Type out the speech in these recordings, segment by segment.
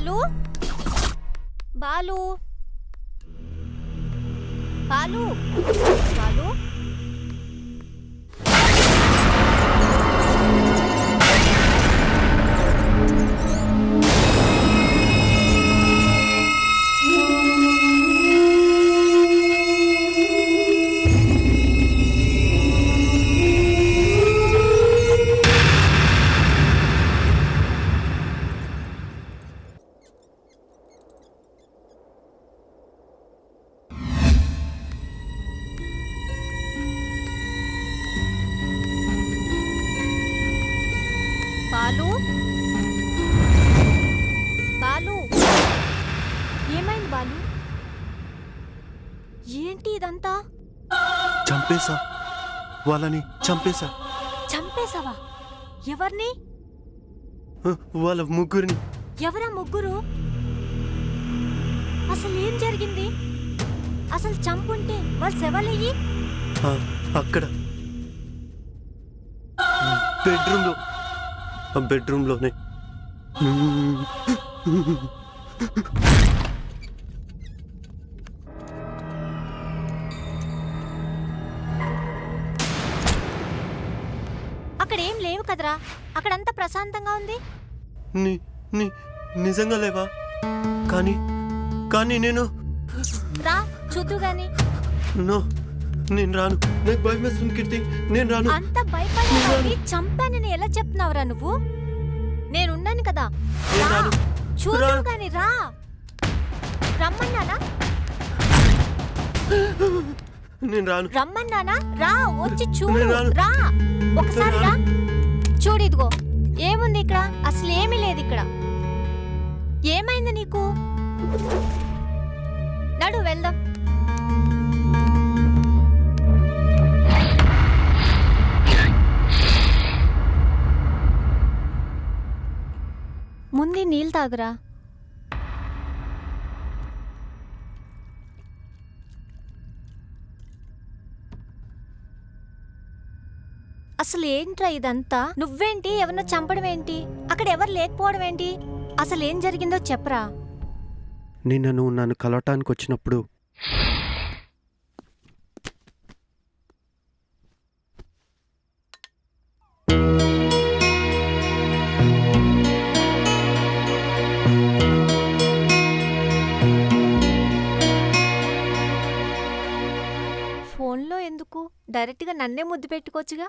బాలు బాలు బాలు బాలు బాలు బాలు ఏమైంది బాలు? ఏంటి ఇదంతా? చంపేశా, వాళ్ళని చంపేశా. చంపేశావా? ఎవరిని? వాళ్ళ ముగ్గురిని. ఎవరా ముగ్గురు? అసలు ఏం జరిగింది? అసలు చంపుంటే వాళ్ళ శవాలయ్యి అక్కడ బెడ్రూమ్లోనే. అక్కడ ఏం లేవు కదరా, అక్కడంతా ప్రశాంతంగా ఉంది. నిజంగా లేవా? కానీ నేను రా చూద్దు గాని. నేను రాను, నాకు భయం వేస్తుంది కీర్తి, నేను రాను. అంత భయపడి చంపానని ఎలా చెప్తున్నావురా నువ్వు? నేనున్నాను కదా, చూద్దు గాని రా. రమ్మన్నానా? నేను రాను. రమ్మన్నానా? రా, వచ్చి చూడు. రా ఒకసారి రా, చూడు. ఇదిగో ఏముంది ఇక్కడ? అసలు ఏమీ లేదు ఇక్కడ. ఏమైంది నీకు? నడు వెళ్దాం. ముందు నీళ్ళు తాగురా. అసలు ఏంట్రా ఇదంతా? నువ్వేంటి ఎవరినో చంపడం ఏంటి? అక్కడ ఎవరు లేకపోవడం ఏంటి? అసలు ఏం జరిగిందో చెప్పరా. నిన్న నువ్వు నన్ను కలవటానికి వచ్చినప్పుడు ఫోన్లో ఎందుకు? డైరెక్ట్గా నన్నే ముద్దు పెట్టుకోవచ్చుగా.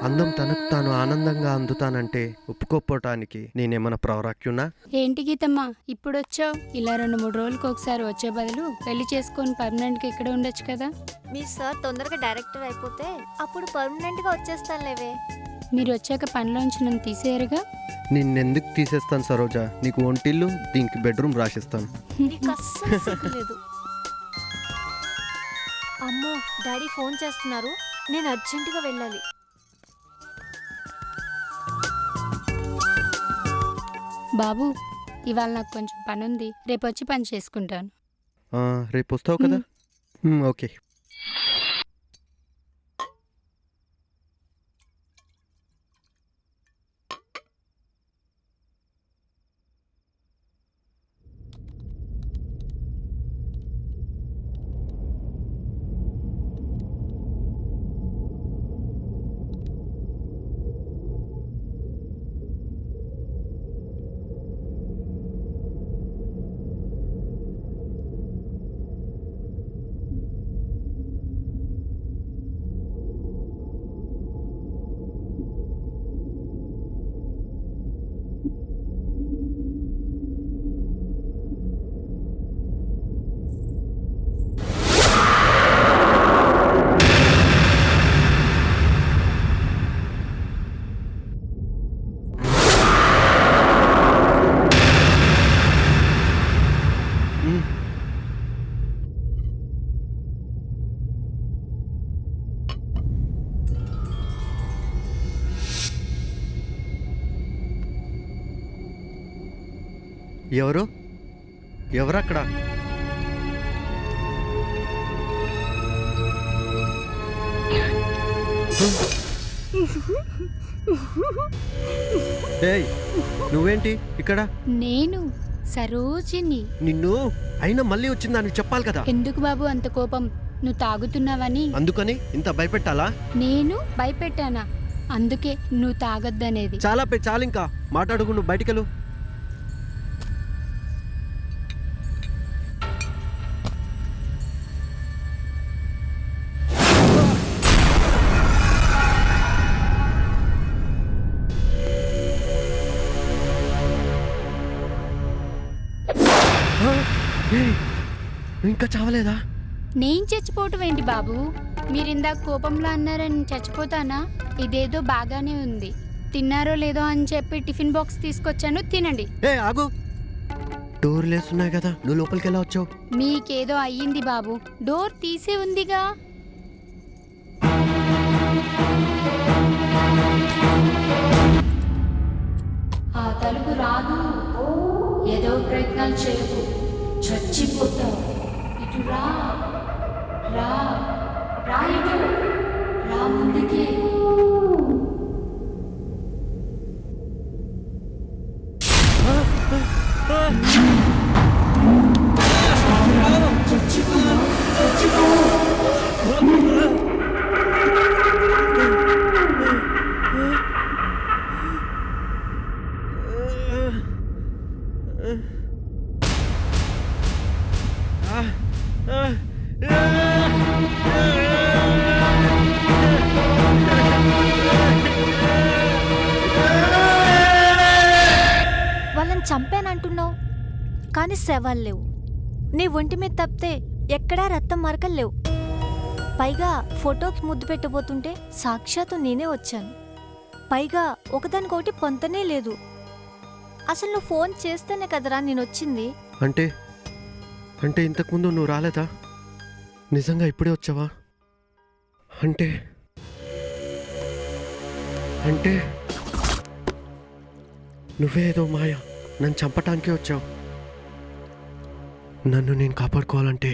అందం తనకు తాను ఆనందంగా అందుతానంటే ఒప్పుకోపోవటానికి నేనేమన్నా ప్రవరాక్యున్నా? ఏంటి గీతమ్మా ఇప్పుడు వచ్చావు? ఇలా 2-3 రోజులకు ఒకసారి వచ్చే బదులు పెళ్లి చేసుకొని పర్మనెంట్గా ఇక్కడ ఉండొచ్చు కదా. మీ సార్ తొందరగా డైరెక్టర్ అయిపోతే అప్పుడు పర్మనెంట్గా వచ్చేస్తానులేవే. మీరు వచ్చాక పనిలోంచి నన్ను తీసేయరుగా. నిన్నెందుకు తీసేస్తాను సరోజా? నీకు ఒంటిల్లు, దీనికి బెడ్రూమ్ రాసిస్తాను. నీకు అస్సలు సిగ్గులేదు. అమ్మో, డాడీ ఫోన్ చేస్తున్నారు, నేను అర్జెంటుగా వెళ్ళాలి. బాబు, ఇవాళ నాకు కొంచెం పని ఉంది, రేపు వచ్చి పని చేసుకుంటాను. రేపు వస్తావు కదా? ఓకే. ఎవరు ఎవరక్కడ? ఏయ్, నువ్వేంటి ఇక్కడ? నేను సరోజిని. నిన్ను అయినా మళ్ళీ వచ్చిందని చెప్పాలి కదా. ఎందుకు బాబు అంత కోపం? నువ్వు తాగుతున్నావని. అందుకని ఇంత భయపెట్టాలా? నేను భయపెట్టానా? అందుకే నువ్వు తాగొద్దనేది. చాలా చాలు, ఇంకా మాట్లాడుకు, నువ్వు బయటికెళ్ళు. నువ్వు ఇంకా చావలేదా? నేను చచ్చిపోవటం ఏంటి బాబు? మీరిందాక కోపంలో అన్నారని చచ్చిపోతానా? ఇదేదో బాగానే ఉంది. తిన్నారో లేదో అని చెప్పి టిఫిన్ బాక్స్ తీసుకొచ్చాను, తినండి. ఏ ఆగు, డోర్లు వేస్తున్నాయి కదా, నువ్వు లోపలికి ఎలా వచ్చావు? మీకేదో అయ్యింది బాబు, డోర్ తీసే ఉందిగా. ఆ తలుపు రాదు. ఏదో ప్రయత్నాలు చేయకు, చచ్చిపోతావు. ఇటు రా, రా, రా, ఇటు రా, ముందుకి. వాళ్ళని చంపానంటున్నావు, కానీ శవాలు లేవు. నీ ఒంటి మీద తప్పితే ఎక్కడా రక్తం మరకలు లేవు. పైగా ఫోటోకి ముద్దు పెట్టబోతుంటే సాక్షాత్తు నేనే వచ్చాను. పైగా ఒకదానికొకటి పొంతనే లేదు. అసలు నువ్వు ఫోన్ చేస్తేనే కదరా నేను వచ్చింది. అంటే అంటే ఇంతకుముందు నువ్వు రాలేదా? నిజంగా ఇప్పుడే వచ్చావా? అంటే అంటే నువ్వేదో మాయ నన్ను చంపటానికే వచ్చావు. నన్ను నేను కాపాడుకోవాలంటే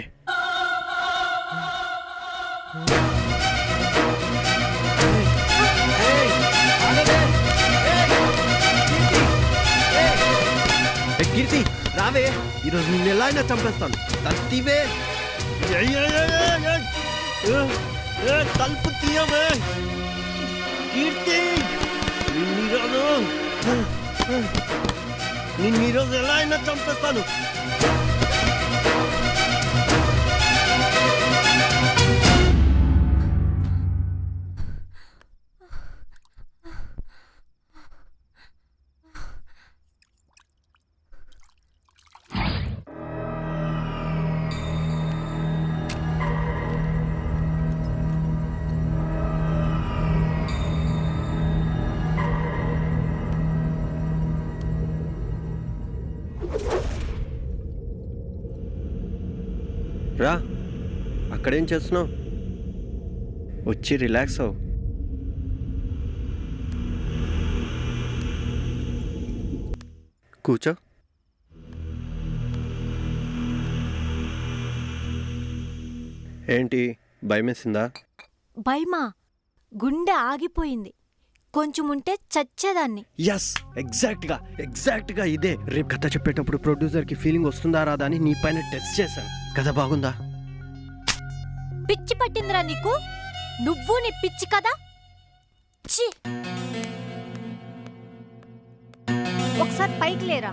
కీర్తి రావే, ఈరోజు నిన్ను ఎలా అయినా చంపేస్తాను. తత్తివే, తలుపు తీయవే కీర్తి. నిన్ను ఈరోజు ఎలా అయినా చంపేస్తాను. రా, అక్కడేం చేస్తున్నావు? వచ్చి రిలాక్స్ అవ్వు. కూర్చో. ఏంటి భయమేసిందా? భయమా? గుండె ఆగిపోయింది. కొంచెం ఉంటే చచ్చేదాన్ని. ఎస్, ఎగ్జాక్ట్గా ఇదే. రేపు కథ చెప్పేటప్పుడు ప్రొడ్యూసర్కి ఫీలింగ్ వస్తుందా రాదా అని నీ పైన టెస్ట్ చేశాను. కథ బాగుందా? పిచ్చి పట్టిందిరా నీకు? నువ్వు నీ పిచ్చి కదా. ఛీ! ఒకసారి పైకి లేరా.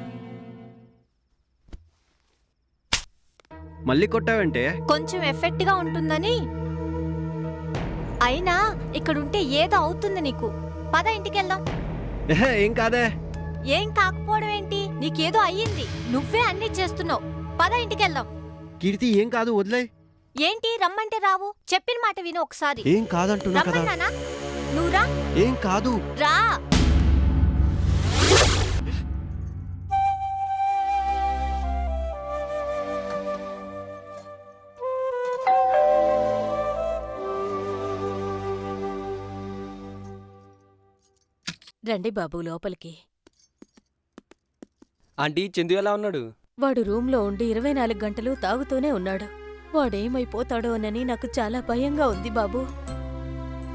మళ్ళీ కొట్టావంటే కొంచెం ఎఫెక్ట్ గా ఉంటుందని. అయినా ఇక్కడుంటే ఏదో అవుతుంది నీకు. పద ఇంటికి వెళ్దాం. ఏం కాదే. ఏం కాకపోవడం ఏంటి? నీకేదో అయ్యింది. నువ్వే అన్ని చేస్తున్నావు. పద ఇంటికి వెళ్దాం. కీర్తి ఏం కాదు, వదిలే. ఏంటి రమ్మంటే రావు? చెప్పిన మాట విను ఒకసారి. ఏం కాదంటున్నా కదా. రమ్మన్నానా? నువ్వురా. ఏం కాదు, రా. రండి బాబు లోపలికి. ఆంటీ చందు ఎలా ఉన్నాడు? వాడు రూంలో ఉండి 24 గంటలు తాగుతూనే ఉన్నాడు. వాడేమైపోతాడోనని నాకు చాలా భయంగా ఉంది బాబు.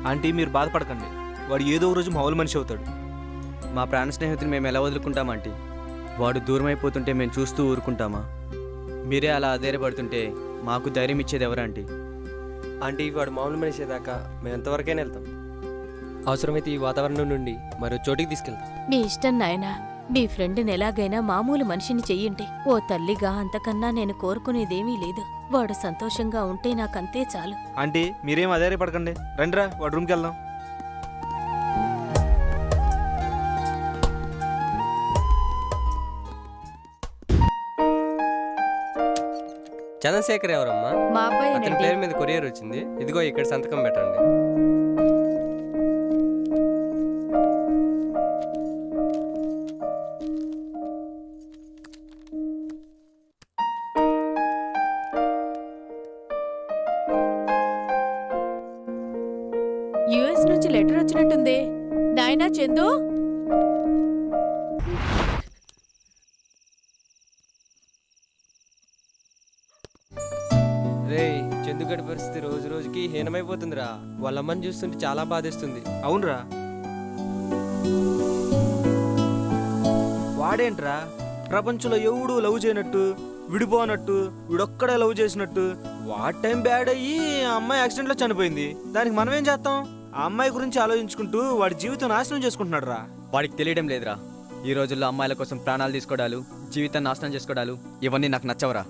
ఆంటీ మీరు బాధపడకండి, వాడు ఏదో ఒక రోజు మామూలు మనిషి అవుతాడు. మా ప్రాణ స్నేహితుని మేము ఎలా వదులుకుంటాం ఆంటీ? వాడు దూరం అయిపోతుంటే మేము చూస్తూ ఊరుకుంటామా? మీరే అలా అధైర్యపడుతుంటే మాకు ధైర్యం ఇచ్చేది ఎవరంటీ? ఆంటీ వాడు మామూలు మనిషి దాకా మేము ఎంతవరకైనా వెళ్తాం. అవసరమైతే ఈ వాతావరణం నుండి మరో చోటికి తీసుకెళ్తాం. మీ ఇష్టం నాయనా. మీ ఫ్రెండ్ని ఎలాగైనా మామూలు మనిషిని చెయ్యండి. ఓ తల్లిగా అంతకన్నా నేను కోరుకునేదేమీ లేదు. వాడు సంతోషంగా ఉంటే నాకంతే చాలు. ఆంటీ మీరేం అధైర్యపడకండి, రండిరా వాడు రూమ్కి వెళ్దాం. చంద్రశేఖర్ ఎవరమ్మా? మా అబ్బాయి అతని పేరు మీద కొరియర్ వచ్చింది, ఇదిగో ఇక్కడ సంతకం పెట్టండి. యుఎస్ నుంచి లెటర్ వచ్చినట్టుంది. నాయనా చందు, రేయ్, చందుగడి పరిస్థితి రోజు రోజుకి హీనమైపోతుందిరా. వాళ్ళమ్మని చూస్తుంటే చాలా బాధేస్తుంది. అవునరా, వాడేంట్రా ప్రపంచంలో ఎవడు లవ్ చేయనట్టు, విడిపోనట్టు, వీడొక్కడే లవ్ చేసినట్టు వాడి టైం బ్యాడ్ అయ్యి ఆ అమ్మాయి యాక్సిడెంట్లో చనిపోయింది. దానికి మనం ఏం చేస్తాం? ఆ అమ్మాయి గురించి ఆలోచించుకుంటూ వాడి జీవితం నాశనం చేసుకుంటున్నాడు రా. వాడికి తెలియడం లేదురా, ఈ రోజుల్లో అమ్మాయిల కోసం ప్రాణాలు తీసుకోవడాలు, జీవితం నాశనం చేసుకోవడాలు ఇవన్నీ నాకు నచ్చవురా.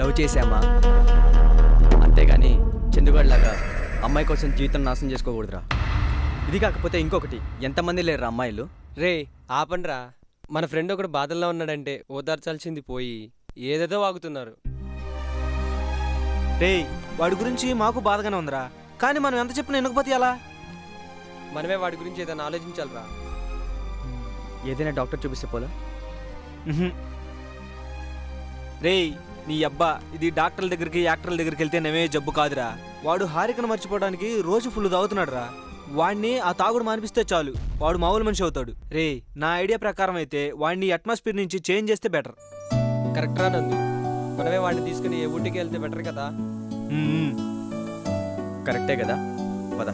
లవ్ చేసామా అంతేగాని చందుగడిలాగా అమ్మాయి కోసం జీవితం నాశనం చేసుకోకూడదురా. ఇది కాకపోతే ఇంకొకటి, ఎంతమంది లేరురా అమ్మాయిలు? రే ఆపండ్రా, మన ఫ్రెండ్ ఒకడు బాధల్లో ఉన్నాడంటే ఓదార్చాల్సింది పోయి ఏదేదో వాగుతున్నారు. రేయ్ వాడి గురించి మాకు బాధగానే ఉందిరా, కానీ మనం ఎంత చెప్పినా వినకపోతే ఎలా? మనమే వాడి గురించి ఏదైనా ఆలోచించాలిరా. ఏదైనా డాక్టర్ చూపిస్తే పోలా? రేయ్ నీ అబ్బా, ఇది డాక్టర్ల దగ్గరికి యాక్టర్ల దగ్గరికి వెళ్తే నవే జబ్బు కాదురా. వాడు హారికను మర్చిపోవడానికి రోజు ఫుల్ తాగుతున్నాడు రా. వాడిని ఆ తాగుడు మానిపిస్తే చాలు, వాడు మామూలు మనిషి అవుతాడు. రే నా ఐడియా ప్రకారం అయితే వాడిని అట్మాస్ఫియర్ నుంచి చేంజ్ చేస్తే బెటర్. కరెక్ట్రా నందు, మనమే వాడిని తీసుకుని ఏ ఊటికి వెళ్తే బెటర్ కదా. కరెక్టే కదా, పద.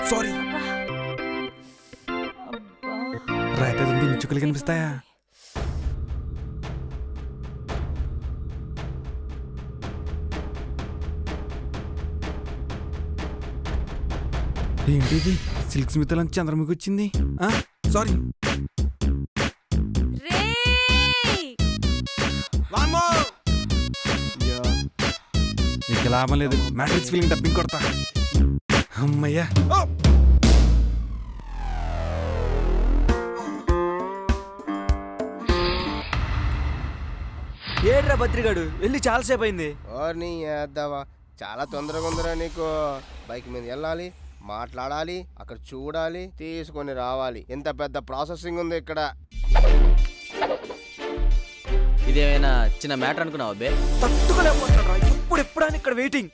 సారీ రైట్, మిచ్చుకలు కనిపిస్తాయా? ఏంటిది సిల్క్ స్మిత్ నుంచి చంద్రముఖి వచ్చింది? సారీ ఇక లాభం లేదు, మ్యాట్రిక్స్ ఫీలింగ్ డబ్బింగ్ కొడతా. అమ్మయ్యా, ఏడ్రా బద్రిగాడు వెళ్ళి చాలాసేపు అయింది. ఓర్ని ఏద్దావా, చాలా తొందరగా ఉందిరా నీకు. బైక్ మీద వెళ్ళాలి, మాట్లాడాలి, అక్కడ చూడాలి, తీసుకొని రావాలి. ఇంత పెద్ద ప్రాసెసింగ్ ఉంది ఇక్కడ. ఇదేమైనా చిన్న మ్యాటర్ అనుకున్నావు అబ్బే? తట్టుకోలేకపోతున్నారా, ఎప్పుడని ఇక్కడ వెయిటింగ్.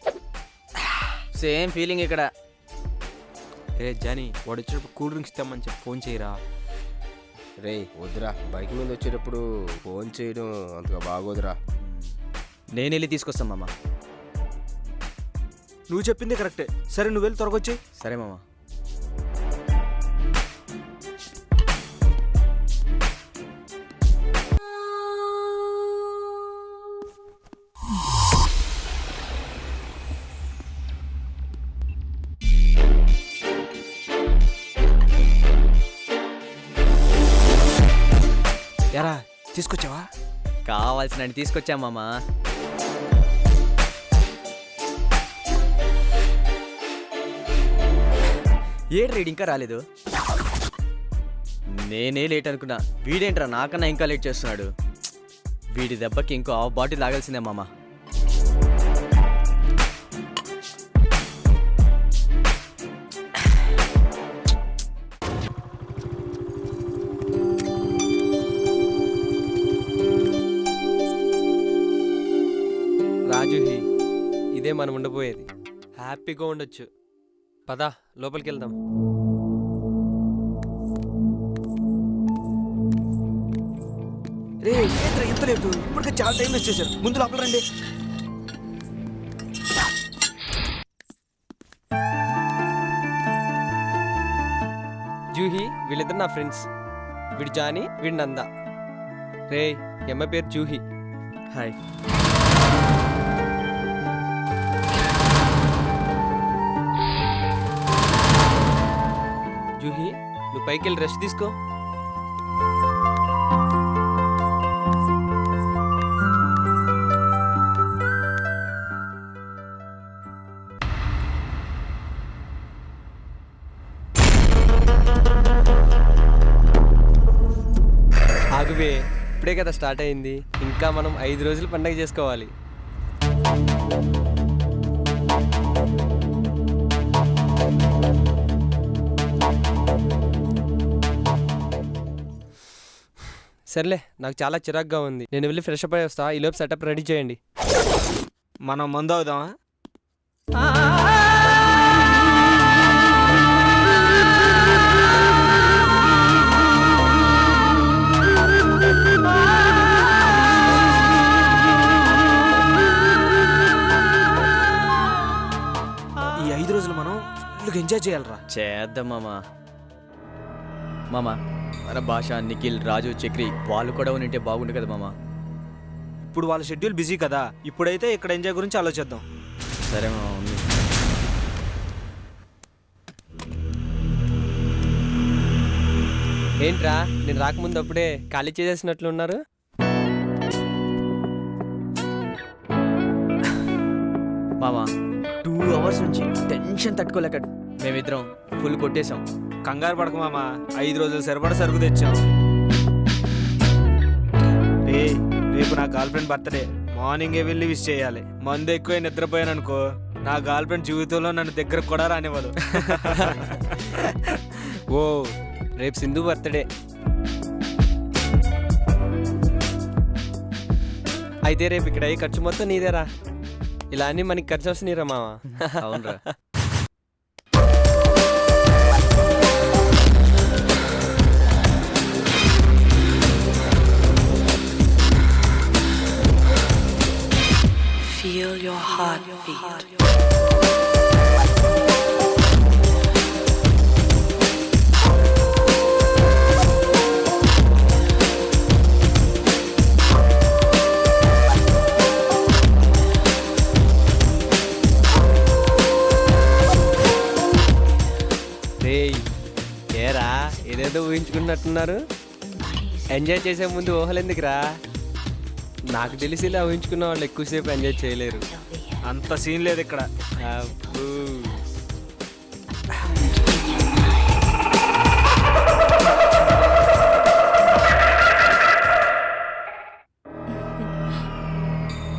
సేమ్ ఫీలింగ్ ఇక్కడ. రే జానీ, వాడు వచ్చినప్పుడు కూల్ డ్రింక్స్ ఇస్తామని చెప్పి ఫోన్ చేయరా. రే వద్దురా, బైక్ మీద వచ్చేటప్పుడు ఫోన్ చేయడం అంతగా బాగోదురా. నేను వెళ్ళి తీసుకొస్తాం మామ. నువ్వు చెప్పింది కరెక్టే. సరే నువ్వు వెళ్ళి త్వరగా వచ్చి. సరే మామ. ఎరా తీసుకొచ్చావా? కావాల్సిన తీసుకొచ్చా మామ. ఏడు రీడ్ ఇంకా రాలేదు. నేనే లేట్ అనుకున్నా, వీడేంట్రా నాకన్నా ఇంకా లేట్ చేస్తున్నాడు. వీడి దెబ్బకి ఇంకో హాఫ్ బాటిల్ తాగాల్సిందే మామ. మనం ఉండబోయేది. హ్యాపీగా ఉండొచ్చు. పదా లోపలికి వెళ్దాం. రే ఏంట్రా ఎంత లేటు, ఇప్పటికే చాలా టైం వేస్ట్ చేశారు. ముందు లోపల రండి. జూహి వీళ్ళిద్దరు నా ఫ్రెండ్స్. వీడి జానీ, వీడి నందా. రే ఈ అమ్మాయి పేరు జూహి. హాయ్. జూహి నువ్వు పైకి వెళ్ళి రెస్ట్ తీసుకో. ఆగువే, ఇప్పుడే కదా స్టార్ట్ అయింది. ఇంకా మనం 5 రోజులు పండగ చేసుకోవాలి. సర్లే, నాకు చాలా చిరాగ్గా ఉంది. నేను వెళ్ళి ఫ్రెష్ అప్ అయి వస్తా. ఈలోపు సెటప్ రెడీ చేయండి. మనం మందు అవుదామా? ఈ 5 రోజులు మనం ఫుల్గా ఎంజాయ్ చేయాలరా. చేద్దాం మామా. మామా మన భాష, నిఖిల్, రాజు, చక్రి వాళ్ళు కూడా ఉంటే బాగుండు కదా మామా. ఇప్పుడు వాళ్ళ షెడ్యూల్ బిజీ కదా, ఇప్పుడైతే ఇక్కడ ఎంజాయ్ గురించి ఆలోచిద్దాం. సరే మామా ఉంది. ఏంట్రా నేను రాకముందు అప్పుడే ఖాళీ చేసేసినట్లున్నారు? మామా 2 hours నుంచి టెన్షన్ తట్టుకోలేక మేమిద్దరం ఫుల్ కొట్టేశాం. కంగారు పడక మామా, 5 రోజులు సరిపడా సరుకు తెచ్చాం. రేపు నా గర్ల్ ఫ్రెండ్ బర్త్డే. మార్నింగే వెళ్ళి విష్ చేయాలి. మందు ఎక్కువ నిద్రపోయాను అనుకో, నా గర్ల్ ఫ్రెండ్ జీవితంలో నన్ను దగ్గరకు కూడా రానివ్వదు. ఓ రేపు సింధు బర్త్డే. అయితే రేపు ఇక్కడ అయ్యే ఖర్చు మొత్తం నీదేరా. ఇలా అని మనకి ఖర్చు వస్తున్నాయిరా మావా. అవునరా. Feel your heartbeat. రేయ్ ఏరా ఏదేదో ఊహించుకున్నట్టున్నారు. ఎంజాయ్ చేసే ముందు ఊహలు ఎందుకురా? నాకు తెలిసి ఇలా ఊహించుకున్న వాళ్ళు ఎక్కువసేపు ఎంజాయ్ చేయలేరు. అంత సీన్ లేదు ఇక్కడ. అబ్బో.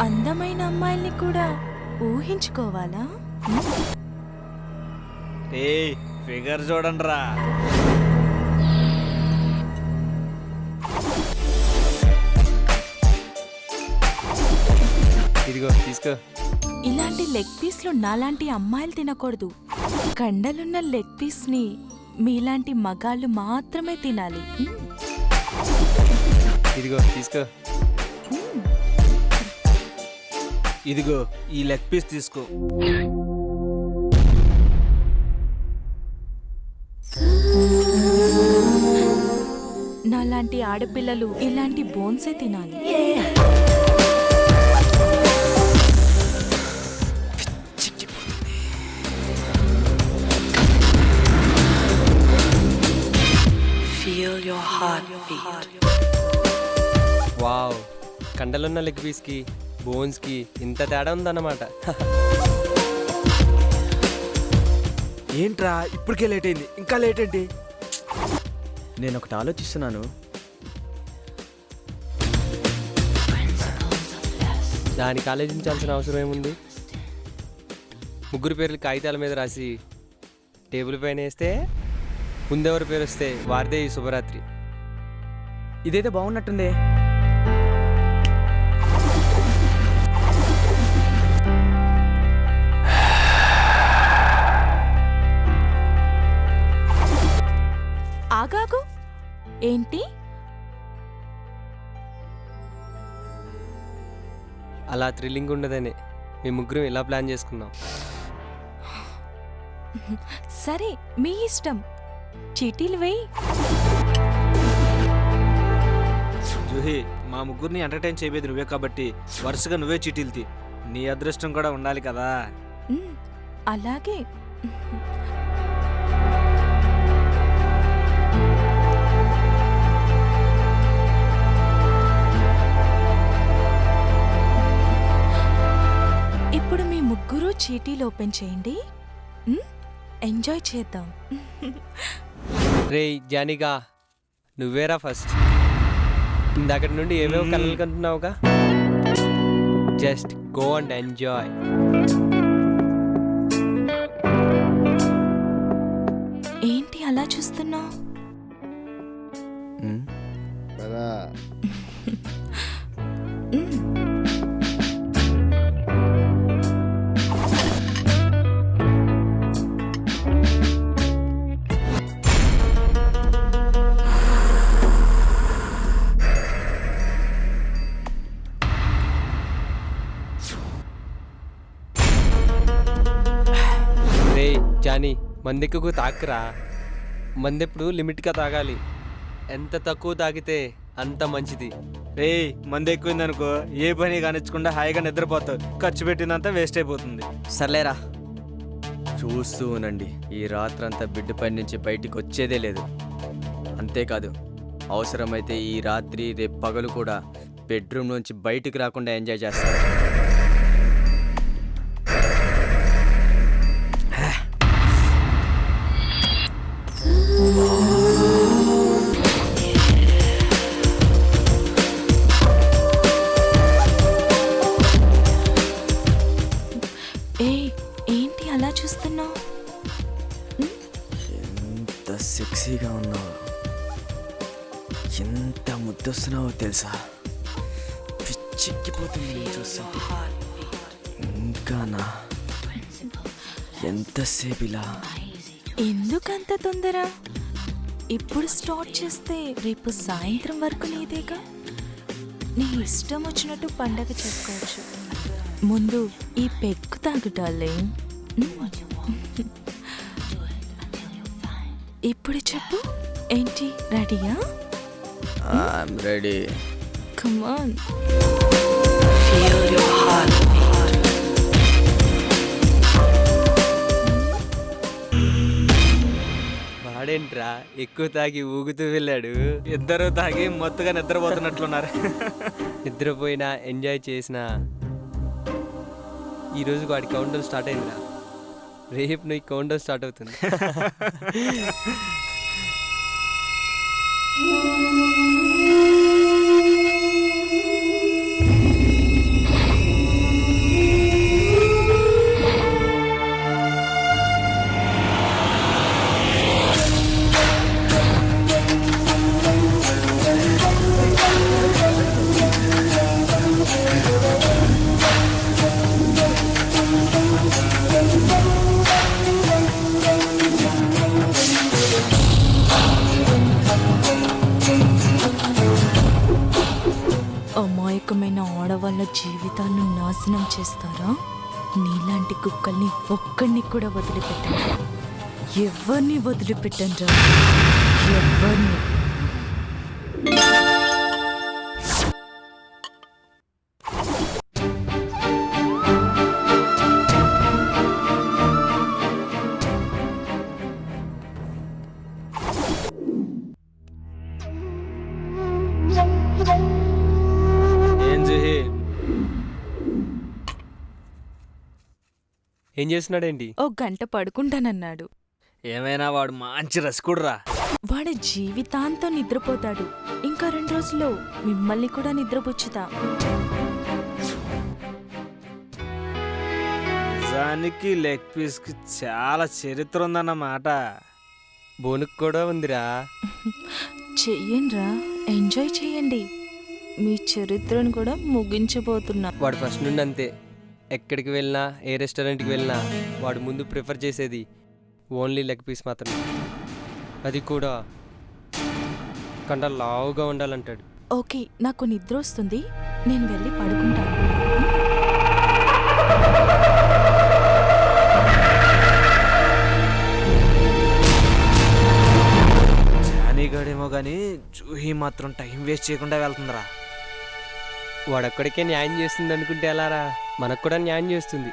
అందమైన అమ్మాయిల్ని కూడా ఊహించుకోవాలా? ఫిగర్ చూడండి రా. ఇదిగో తీసుకో. ఇలాంటి లెగ్ పీస్లు నాలాంటి అమ్మాయిలు తినకూడదు. కండలున్న లెగ్ పీస్ ని మీలాంటి మగాళ్ళు మాత్రమే తినాలి. ఇదిగో తీసుకో. ఇదిగో ఈ లెగ్ పీస్ తీసుకో. నాలాంటి ఆడపిల్లలు ఇలాంటి బోన్సే తినాలి. Feel your heartbeat. వావ్, కండలున్న లెగ్ పీస్కి బోన్స్కి ఇంత తేడా ఉందన్నమాట. ఏంట్రా ఇప్పటికే లేట్ అయింది, ఇంకా లేట్ ఏంటి? నేను ఒకటి ఆలోచిస్తున్నాను. దానికి ఆలోచించాల్సిన అవసరం ఏముంది? ముగ్గురు పేర్లు కాగితాల మీద రాసి టేబుల్ పైన వేస్తే ముందెవరి పేరు వస్తే వారిదే ఈ శుభరాత్రి. ఇదైతే బాగున్నట్టుందే. ఆగాగు. ఏంటి? అలా థ్రిల్లింగ్ ఉండదని మేము ముగ్గురం ఇలా ప్లాన్ చేసుకున్నాం. సరే, మీ ఇష్టం. చీటీలు వేయి. జూహి, మా ముగ్గురిని ఎంటర్టైన్ చేయబోయేది నువ్వే కాబట్టి వరుసగా నువ్వే చీటీలు తీ. నీ అదృష్టం కూడా ఉండాలి కదా. అలాగే. ఇప్పుడు మీ ముగ్గురు చీటీలు ఓపెన్ చేయండి. ఎంజాయ్ చేద్దాం. రేయ్ జానిగా, నువ్వేరా ఫస్ట్. ఇందాకటి నుండి ఏమేమో కలలు కంటున్నావుగా. Just go and enjoy. ఏంటి అలా చూస్తున్నావు? కదా రేయ్ జానీ, మందెక్కువ తాకురా. మందెప్పుడు లిమిట్గా తాగాలి. ఎంత తక్కువ తాగితే అంత మంచిది. రే, మంది ఎక్కువైందనుకో ఏ పని కానిచ్చకుండా హాయిగా నిద్రపోతావు. ఖర్చు పెట్టిందంతా వేస్ట్ అయిపోతుంది. సర్లేరా, చూస్తూ ఉనండి. ఈ రాత్రంతా బిడ్డపై నుంచి బయటికి వచ్చేదే లేదు. అంతేకాదు, అవసరమైతే ఈ రాత్రి రేపు పగలు కూడా బెడ్రూమ్ నుంచి బయటికి రాకుండా ఎంజాయ్ చేస్తారు. ఏంటి అలా చూస్తున్నావు? ఎంత సెక్సీగా ఉన్నావు, ఎంత ముద్దొస్తున్నావో తెలుసా. పిచ్చెక్కిపోతుంది నేను చూస్తుంటే. ఇంకానా ఎంతసేపు ఇలా? ఎందుకంత తొందర? ఇప్పుడు స్టార్ట్ చేస్తే రేపు సాయంత్రం వరకు నీదేగా. నీ ఇష్టం వచ్చినట్టు పండగ చేసుకోవచ్చు. ముందు ఈ పెగ్గు తాగుటాలే. ఇప్పుడు చెప్పు, ఏంటి రెడీయా? I'm ready. Come on. వాడేంట్రా ఎక్కువ తాగి ఊగుతూ వెళ్ళాడు. ఇద్దరు తాగి మొత్తగా నిద్రపోతున్నట్లున్నారు. నిద్రపోయినా ఎంజాయ్ చేసినా ఈరోజు వాడి కౌంటర్ స్టార్ట్ అయిందిరా. రేపు నీ కౌంటర్ స్టార్ట్ అవుతుంది. అమాయకమైన ఆడవాళ్ళ జీవితాన్ని నాశనం చేస్తారా? నీలాంటి కుక్కల్ని ఒక్కడిని కూడా వదిలిపెట్టండి. ఎవరిని వదిలిపెట్టండి, ఎవరిని. ఏం జూహి, ఏం చేస్తున్నాడేంటి? ఓ గంట పడుకుంటానన్నాడు. ఏమైనా వాడు మంచి రసికుడురా. వాడు జీవితాంతం నిద్రపోతాడు. ఇంకా 2 రోజుల్లో మిమ్మల్ని కూడా నిద్రపుచ్చుతా. నిజానికి లెగ్ పీస్ కి చాలా చరిత్ర ఉందన్నమాట. బోనుకు కూడా ఉందిరా. చెయ్యండ్రా, ఎంజాయ్ చేయండి. మీ చరిత్రను కూడా ముగించబోతున్నా. వాడు ఫస్ట్ నుండి అంతే. ఎక్కడికి వెళ్ళినా, ఏ రెస్టారెంట్కి వెళ్ళినా వాడు ముందు ప్రిఫర్ చేసేది ఓన్లీ లెగ్ పీస్ మాత్రమే. అది కూడా కంట లావుగా ఉండాలంటాడు. ఓకే, నాకు నిద్ర వస్తుంది, నేను వెళ్ళి పడుకుంటాను. జానీగాడేమో కానీ జూహీ మాత్రం టైం వేస్ట్ చేయకుండా వెళ్తుందిరా. వాడొక్కడికే న్యాయం చేస్తుంది అనుకుంటే ఎలారా, మనకు కూడా న్యాయం చేస్తుంది.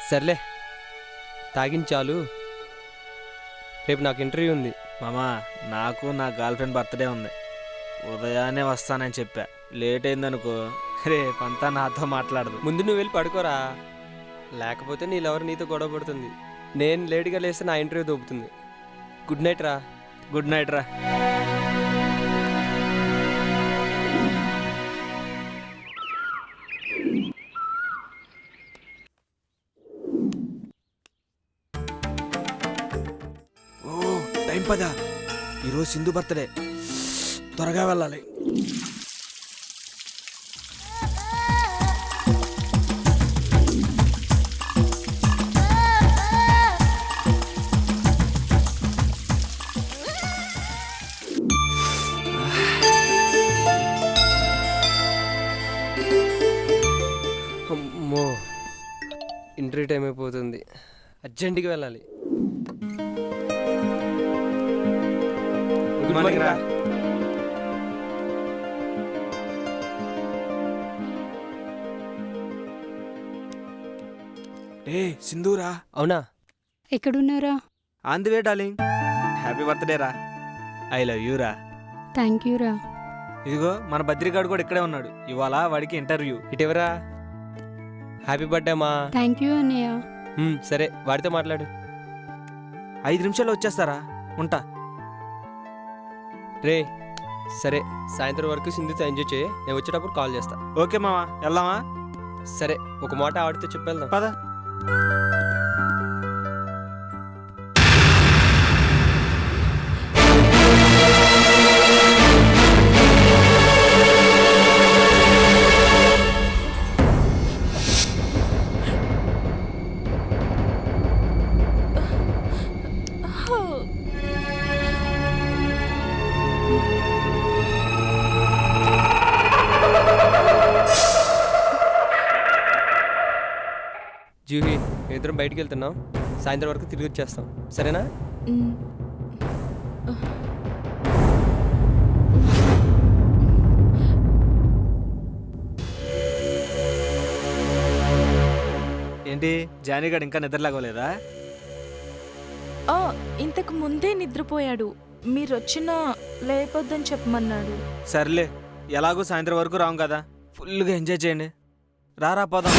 సర్లే తాగించాలు, రేపు నాకు ఇంటర్వ్యూ ఉంది. మామా, నాకు నా గర్ల్ ఫ్రెండ్ బర్త్డే ఉంది. ఉదయాన్నే వస్తానని చెప్పా. లేట్ అయిందనుకో రేపంతా నాతో మాట్లాడదు. ముందు నువ్వు వెళ్ళి పడుకోరా, లేకపోతే నీ లవర్ నీతో గొడవ పడుతుంది. నేను లేట్గా లేస్తే నా ఇంటర్వ్యూ దొబ్బుతుంది. గుడ్ నైట్ రా. గుడ్ నైట్ రా. ఓ టైం 10. ఈరోజు సింధు బర్త్డే, త్వరగా వెళ్ళాలి. అమ్మో, ఇంటర్వ్యూ టైం అయిపోతుంది, అర్జెంటుగా వెళ్ళాలి. గుడ్ మార్నింగ్ రా. ఏ సింధూరా? అవునా? ఎక్కడున్నారా? On the way darling. Happy birthday రా. ఐ లవ్ యూ రా. థ్యాంక్ యూ రా. ఇదిగో మన బద్రిగాడు కూడా ఇక్కడే ఉన్నాడు. ఇవాళ వాడికి ఇంటర్వ్యూ. ఇటెవరా? హ్యాపీ బర్త్డే మా. థ్యాంక్ యూ అన్నయ్య. సరే, వాడితో మాట్లాడు. 5 నిమిషాల్లో వచ్చేస్తారా? ఉంటా. రే సరే, సాయంత్రం వరకు సింధుతో ఎంజాయ్ చేయి, నేను వచ్చేటప్పుడు కాల్ చేస్తా. ఓకే మామా, వెళ్దామా? సరే, ఒక మాట ఆడితే చెప్పేద్దాం. పద. జూహీ, ఇద్దరం బయటికి వెళ్తున్నాం, సాయంత్రం వరకు తిరిగి వచ్చేస్తాం, సరేనా? మ్, ఏంటి జానీగాడు ఇంకా నిద్రలాగోలేదా? ఇంతకు ముందే నిద్రపోయాడు. మీరొచ్చినా లేపొద్దని చెప్పమన్నాడు. సర్లే, ఎలాగో సాయంత్రం వరకు రాం కదా, ఫుల్గా ఎంజాయ్ చేయండి. రారా పోదాం.